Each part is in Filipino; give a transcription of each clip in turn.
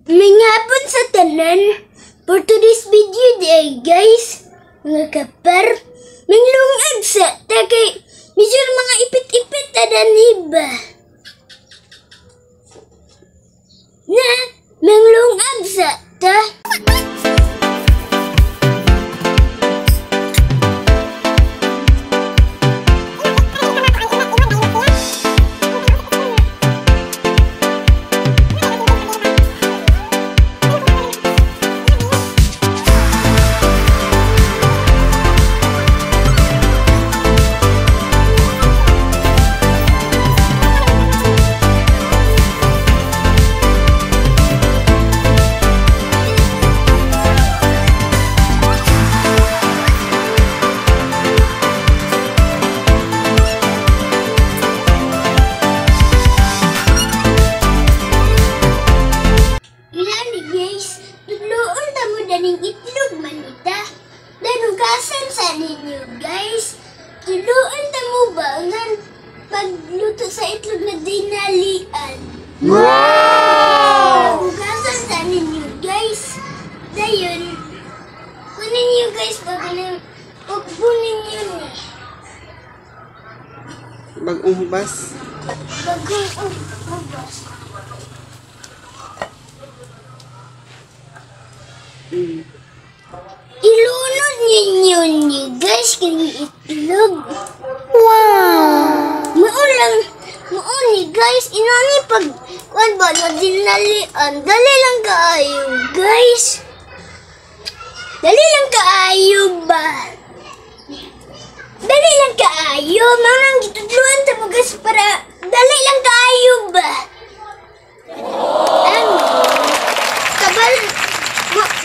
May hapon sa tanan. For today's video day, guys. Mga kapar. May lungag sa takay. Medyo mga ipit-ipit adan hiba. Na, may lungag sa ta. Itlog manita. Danugasan sa ninyo, guys. Tuluan na mo ba nga pagluto sa itlog na dinalian? Wow! Danugasan sa ninyo, guys. Dayon, kunin nyo, guys, pagbunin nyo ni. Bagong hubas. Bagong hubas. Ilunod ninyo ni guys kini itlog. Wow! Mauni guys, inani pag kuan ba no dinalian. Dali lang kaayo guys. Dali lang kaayo ba? Dali lang kaayo. Manang gitudluan ta mo guys para dali lang kaayo ba?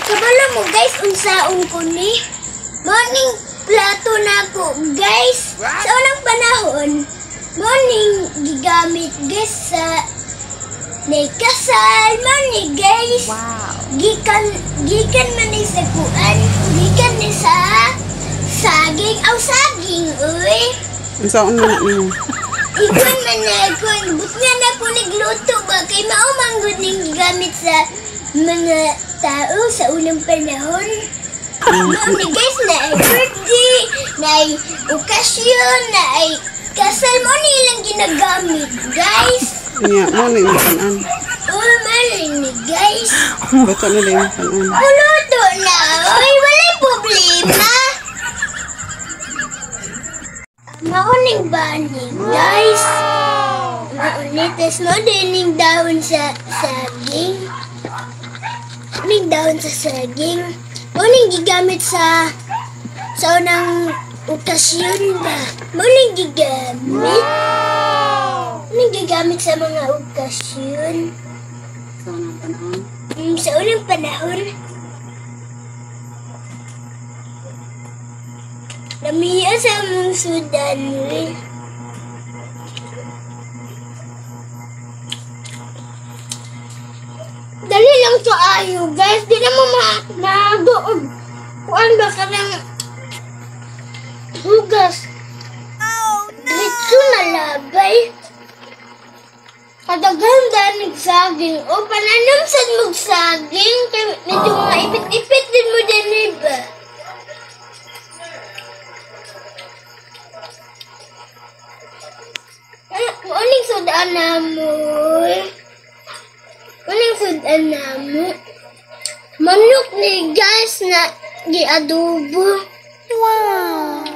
Kabalo mo guys, unsaon ko ni. Morning plato na ko guys. Wow. Sa unang panahon, morning gigamit guys sa kasal. Morning guys. Wow. Gikan man ni sa kuan. Gikan ni sa saging. Saging, uy. Unsaon man ni? Ikon man na ikon. But nga na ko nagluto ba? Kay maumangod ning gigamit sa mga tao sa unang panahon. Noon guys, na ay birthday, na ay okasyon, na ay kasal mo nilang ginagamit, guys. Nga, mo na yung makanan. Malin ni guys. Bato nila yung makanan. Uluto na, oy, walay problema. Mauning bani, guys. Maunites mo din yung dahon sa saging. Muning dahon sa saging. Muning gigamit sa unang okasyon ba? Muning gigamit. Muning gigamit sa mga okasyon. Sa unang panahon? Sa unang panahon. Namiya sa mong sudan, eh. Dali lang to ayo, guys. Di na mo madoon. Kuan ba ka ng hugas? Oh, no! Dito nalagay. Kadaghan danig saging. O, pananam sa magsaging. Medyo mga ipit-ipit din mo din, ba? Muling sudan na mo. Walang sudan na mo. Manok ni guys na giadobo. Wow!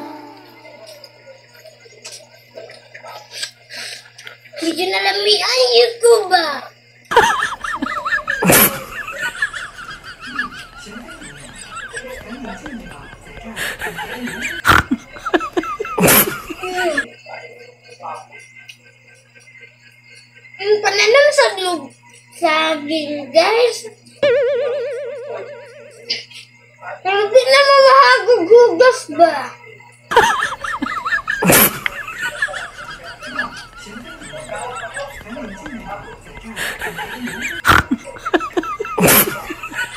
Medyo nalamian yun ko ba? Pananam sa saging, guys. Pero di na mo mahagugugas ba?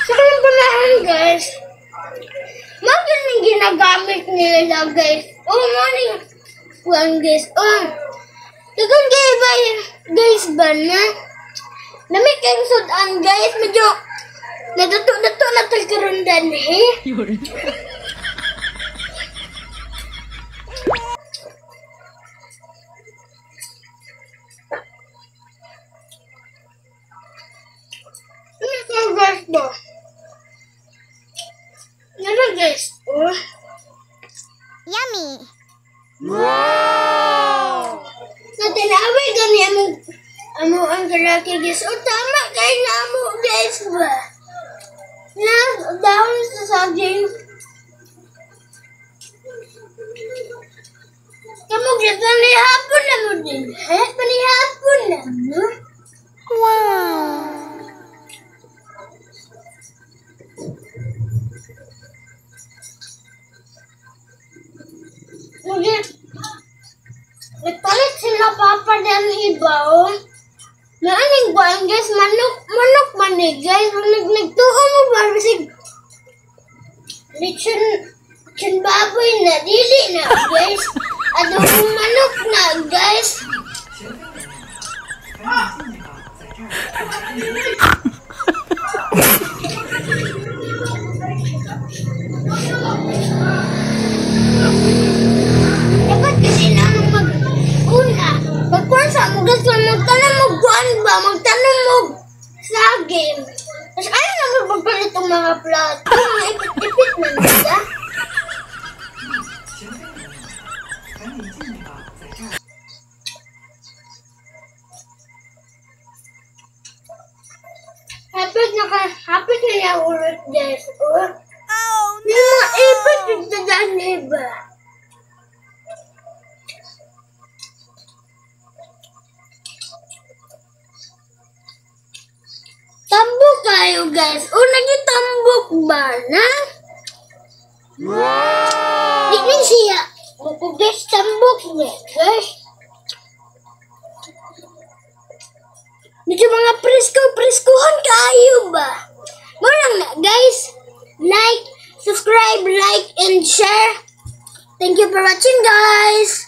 Sa kanyang panahan, guys. Bakit yung ginagamit nila, guys? Morning. One, guys. Dagan kayo ba, guys, ba na? Namit kayong sudan guys, medyo nadato-dato na tagkarundan eh. Ano guys ba? Ano guys? Oh. Yummy! Natinaway gani amo ang kalaki guys. O tama kayo na amo guys ba? Na dahon sa saging. Kamu guys, panihapon na mo din. Panihapon na mo. Wow! Nagpalit sila papa ng hibaw. Naaning ba ang guys, manok man eh guys. Nagtuo mo ba? Kasi lechon baboy na, dili na guys. Adobong manok na guys. Dapat kasi naman mag-una. Pagkuhan sa mo guys, magtanong mo buwan ba? Magtanong mo saging. Tapos ayaw naman magpalit itong mga plato. Mga ipit-ipit na nila. Hapit na niya ulit guys. Oh. Yung mga ipit yung dadaan iba. Tambok kayo guys. O nagitambok ba na? Di rin siya. O guys, tambok niya guys. Medyo mga presko-preskohan kayo ba? Marang na guys. Like, subscribe, like, and share. Thank you for watching guys.